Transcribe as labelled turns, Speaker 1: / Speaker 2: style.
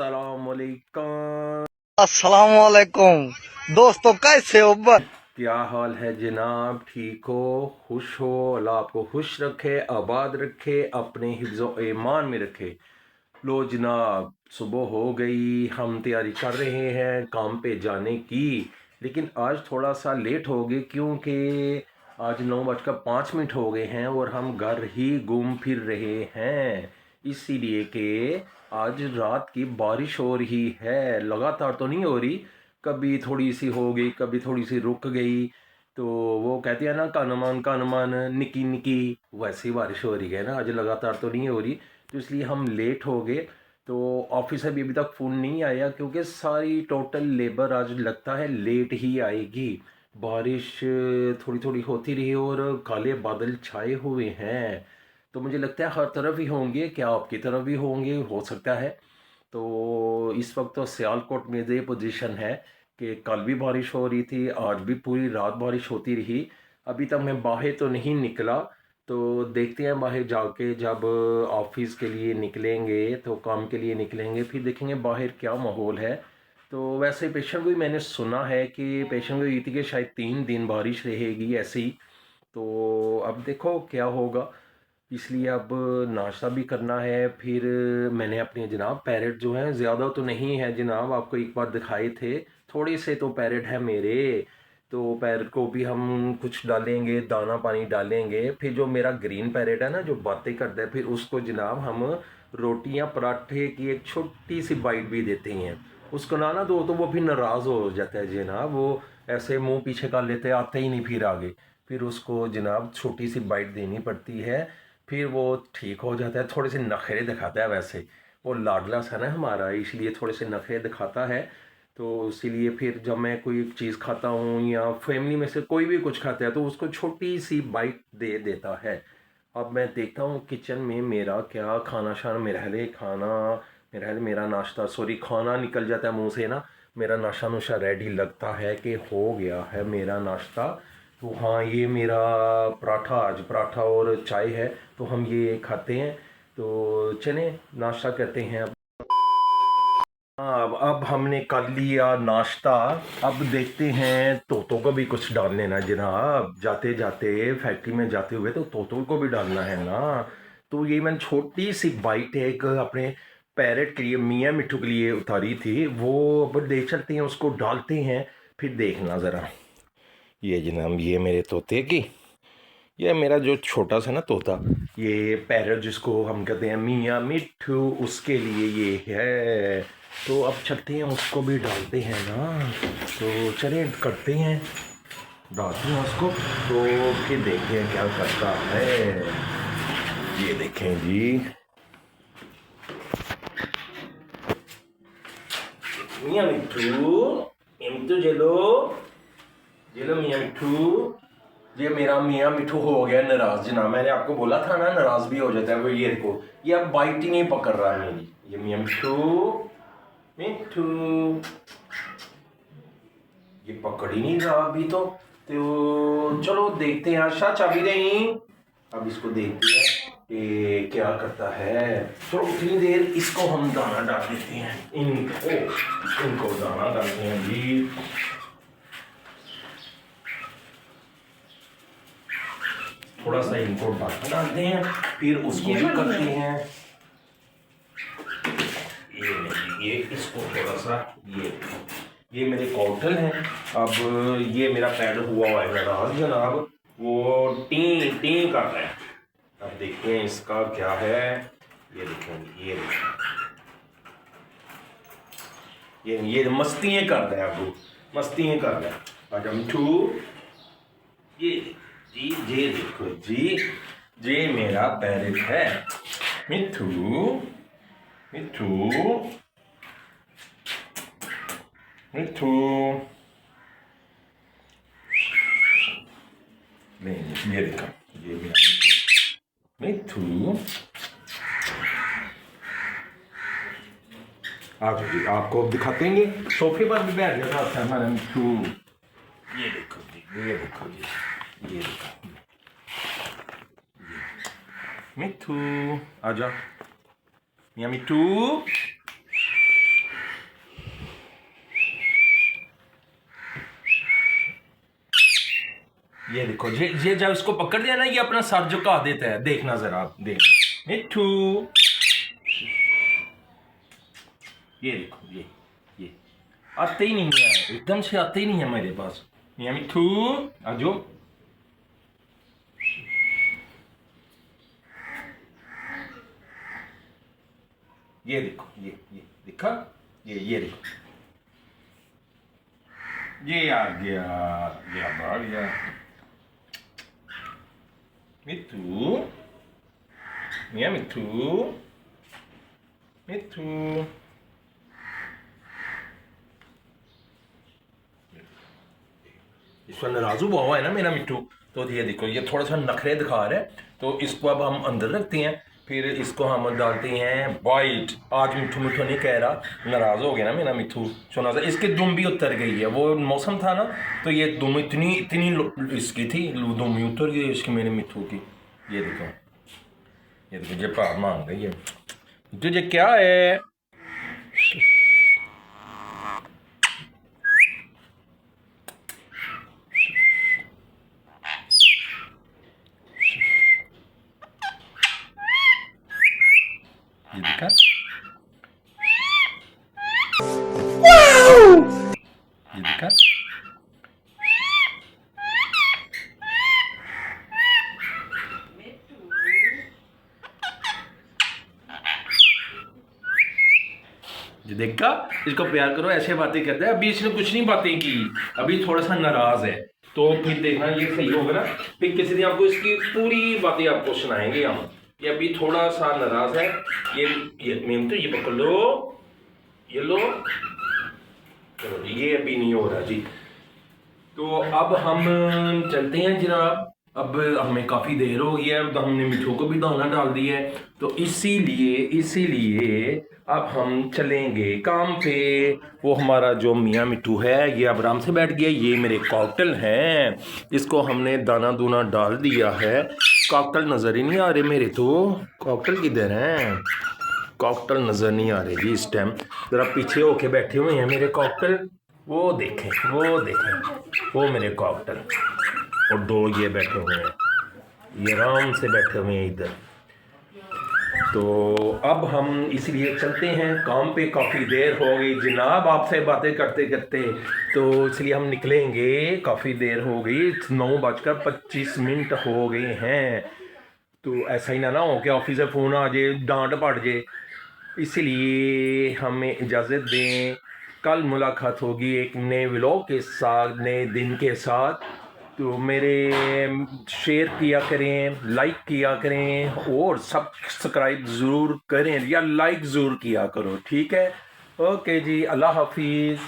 Speaker 1: अस्सलामुअलैकुम।
Speaker 2: अस्सलामुअलैकुम। दोस्तों कैसे हो?
Speaker 1: क्या हाल है जनाब? ठीक हो? खुश हो? अल्लाह आपको खुश रखे, आबाद रखे, अपने हिफ्ज़ो ईमान में रखे। लो जनाब, सुबह हो गई, हम तैयारी कर रहे हैं काम पे जाने की। लेकिन आज थोड़ा सा लेट हो गए क्योंकि आज 9:05 हो गए हैं और हम घर ही घूम फिर रहे हैं। इसीलिए कि आज रात की बारिश हो रही है, लगातार तो नहीं हो रही, कभी थोड़ी सी हो गई, कभी थोड़ी सी रुक गई। तो वो कहते हैं ना, कानमान निकी निकी, वैसी बारिश हो रही है ना, आज लगातार तो नहीं हो रही। तो इसलिए हम लेट हो गए। तो ऑफिस से भी अभी तक फ़ोन नहीं आया क्योंकि सारी टोटल लेबर आज लगता है लेट ही आएगी। बारिश थोड़ी थोड़ी होती रही और काले बादल छाए हुए हैं। तो मुझे लगता है हर तरफ ही होंगे, क्या आपकी तरफ भी होंगे, हो सकता है। तो इस वक्त तो सियालकोट में ये पोजीशन है कि कल भी बारिश हो रही थी, आज भी पूरी रात बारिश होती रही। अभी तक मैं बाहर तो नहीं निकला। तो देखते हैं बाहर जाके, जब ऑफिस के लिए निकलेंगे तो काम के लिए निकलेंगे, फिर देखेंगे बाहर क्या माहौल है। तो वैसे पेशेंट को भी मैंने सुना है कि पेशेंट को ये थी कि शायद 3 दिन बारिश रहेगी ऐसी। तो अब देखो क्या होगा। इसलिए अब नाश्ता भी करना है। फिर मैंने अपने जनाब पैरेट जो हैं, ज़्यादा तो नहीं है जनाब, आपको एक बार दिखाए थे, थोड़े से तो पैरेट है मेरे। तो पैरेट को भी हम कुछ डालेंगे, दाना पानी डालेंगे। फिर जो मेरा ग्रीन पैरेट है ना, जो बातें करता है, फिर उसको जनाब हम रोटियां पराठे की एक छोटी सी बाइट भी देते हैं। उसको ना दो तो वो भी नाराज़ हो जाता है जनाब, वो ऐसे मुंह पीछे कर लेते हैं, आते ही नहीं फिर आगे। फिर उसको जनाब छोटी सी बाइट देनी पड़ती है, फिर वो ठीक हो जाता है। थोड़े से नखरे दिखाता है, वैसे वो लाडला सा ना हमारा, इसलिए थोड़े से नखरे दिखाता है। तो इसीलिए फिर जब मैं कोई चीज़ खाता हूँ या फैमिली में से कोई भी कुछ खाता है तो उसको छोटी सी बाइट दे देता है। अब मैं देखता हूँ किचन में मेरा क्या खाना शाना, मेरा नाश्ता, सॉरी, खाना निकल जाता है मुंह से ना। मेरा नाश्ता नुशा रेडी लगता है कि हो गया है मेरा नाश्ता। तो हाँ, ये मेरा पराठा, आज पराठा और चाय है, तो हम ये खाते हैं। तो चलें नाश्ता करते हैं अब। हाँ, अब हमने कर लिया नाश्ता। अब देखते हैं तोतों को भी कुछ डाल लेना जनाब, जाते जाते फैक्ट्री में जाते हुए तो तोतों को भी डालना है ना। तो ये मैंने छोटी सी बाइट एक अपने पैरेट के लिए, मियाँ मिट्ठू के लिए उतारी थी, वो अब देख चलते हैं, उसको डालते हैं। फिर देखना ज़रा। ये जनाब, ये मेरे तोते की, ये मेरा जो छोटा सा ना तोता, ये पैरट जिसको हम कहते हैं मियाँ मिट्ठू, उसके लिए ये है। तो अब चलते हैं, उसको भी डालते हैं ना। तो चलिए करते हैं, डालते हैं उसको। तो फिर देखते हैं क्या करता है। ये देखें जी, मियाँ मिट्ठू, मियाँ मिट्ठू जेलो, जेलो मियाँ मिट्ठू। ये मेरा मियाँ मिठू हो गया नाराज जनाब, मैंने आपको बोला था ना नाराज भी हो जाता है वो। ये देखो, ये अब बाइट ही नहीं पकड़ रहा मेरी, ये मियाँ मिठू, मिठू, ये पकड़ ही नहीं रहा अभी तो चलो देखते हैं। आशा चाबी नहीं, अब इसको देखते हैं कि क्या करता है। तो इतनी देर इसको हम दाना डाल देते हैं, इनको दाना डालते हैं जी। थोड़ा सा इनको डालते हैं, फिर उसको भी करते हैं। ये इसको थोड़ा सा, ये मेरे कॉटन है। अब ये मेरा पैड हुआ है नाराज जनाब, वो टी टी कर रहा है। अब देखते हैं इसका क्या है। ये देखेंगे, ये मस्तियाँ कर रहा है, अब मस्तियाँ कर रहा है। आज मिठू, ये जी, ये देखो जी, ये मेरा पैरेट है मिठू, मिठू, मिठू। नहीं, ये देखा, ये मेरा मिठू। आप जी, आपको दिखाते हैं, सोफे पर भी बैठ गया था हमारा मिठू। ये देखो जी, ये देखो जी, ये देखो मिठू, आजा मियाँ मिठू। ये देखो, ये जब इसको पकड़ दिया ना, ये अपना सर झुका देता है। देखना जरा, आप देखना मिट्ठू, ये देखो, ये आते ही नहीं है, एकदम से आते ही नहीं है मेरे पास। ये मिट्ठू आ जाओ। ये देखो, ये देखा, ये देखो, ये आ गया, ये आ गया मिट्ठू, मियाँ मिट्ठू, मिट्ठू। इस पर नाराज हुआ है ना मेरा मिट्टू, तो ये देखो, ये थोड़ा सा नखरे दिखा रहा है। तो इसको अब हम अंदर रखते हैं, फिर इसको हम डालते हैं वाइट। आज मिट्ठू मिट्ठू नहीं कह रहा, नाराज हो गया ना मेरा मिट्टू। सुना सा इसकी दुम भी उतर गई है, वो मौसम था ना, तो ये दुम इतनी इसकी थी, दुम ही उतर गई इसकी मेरे मिट्टू की। ये देखो, ये देखो, ये प्यार मांग रही है। तुझे क्या है? ये देखा, ये देखा, ये देखा, इसको प्यार करो, ऐसे बातें करता है। अभी इसने कुछ नहीं बातें की, अभी थोड़ा सा नाराज है। तो फिर देखना ये सही होगा ना, फिर किसी दिन आपको इसकी पूरी बातें आपको सुनाएंगे हम। ये अभी थोड़ा सा नाराज है। ये मेम तो ये पकड़ लो, ये लो, चलो ये अभी नहीं हो रहा जी। तो अब हम चलते हैं जनाब। अब हमें काफ़ी देर हो गई है, अब हमने मिट्ठू को भी दाना डाल दिया है, तो इसीलिए अब हम चलेंगे काम पे। वो हमारा जो मियाँ मिट्टू है, ये अब आराम से बैठ गया। ये मेरे कॉकटेल हैं, इसको हमने दाना दूना डाल दिया है। कॉकटेल नज़र ही नहीं आ रहे मेरे, तो कॉकटेल किधर हैं? कॉकटेल नज़र नहीं आ रहे जी इस टाइम। ज़रा पीछे होके बैठे हुए हैं मेरे कॉकटेल, वो देखें, वो मेरे कॉकटेल। और दो ये बैठे हुए हैं, ये आराम से बैठे हुए हैं इधर। तो अब हम इसलिए चलते हैं काम पे। काफ़ी देर हो गई जनाब आपसे बातें करते करते, तो इसलिए हम निकलेंगे। काफ़ी देर हो गई, 9:25 हो गए हैं। तो ऐसा ही ना हो कि ऑफिस से फ़ोन आ जाए, डांट पड़ जाए, इसलिए हमें इजाज़त दें। कल मुलाकात होगी एक नए व्लॉग के साथ, नए दिन के साथ। तो मेरे शेयर किया करें, लाइक किया करें, और सब्सक्राइब ज़रूर करें, या लाइक ज़रूर किया करो, ठीक है? ओके जी, अल्लाह हाफिज़।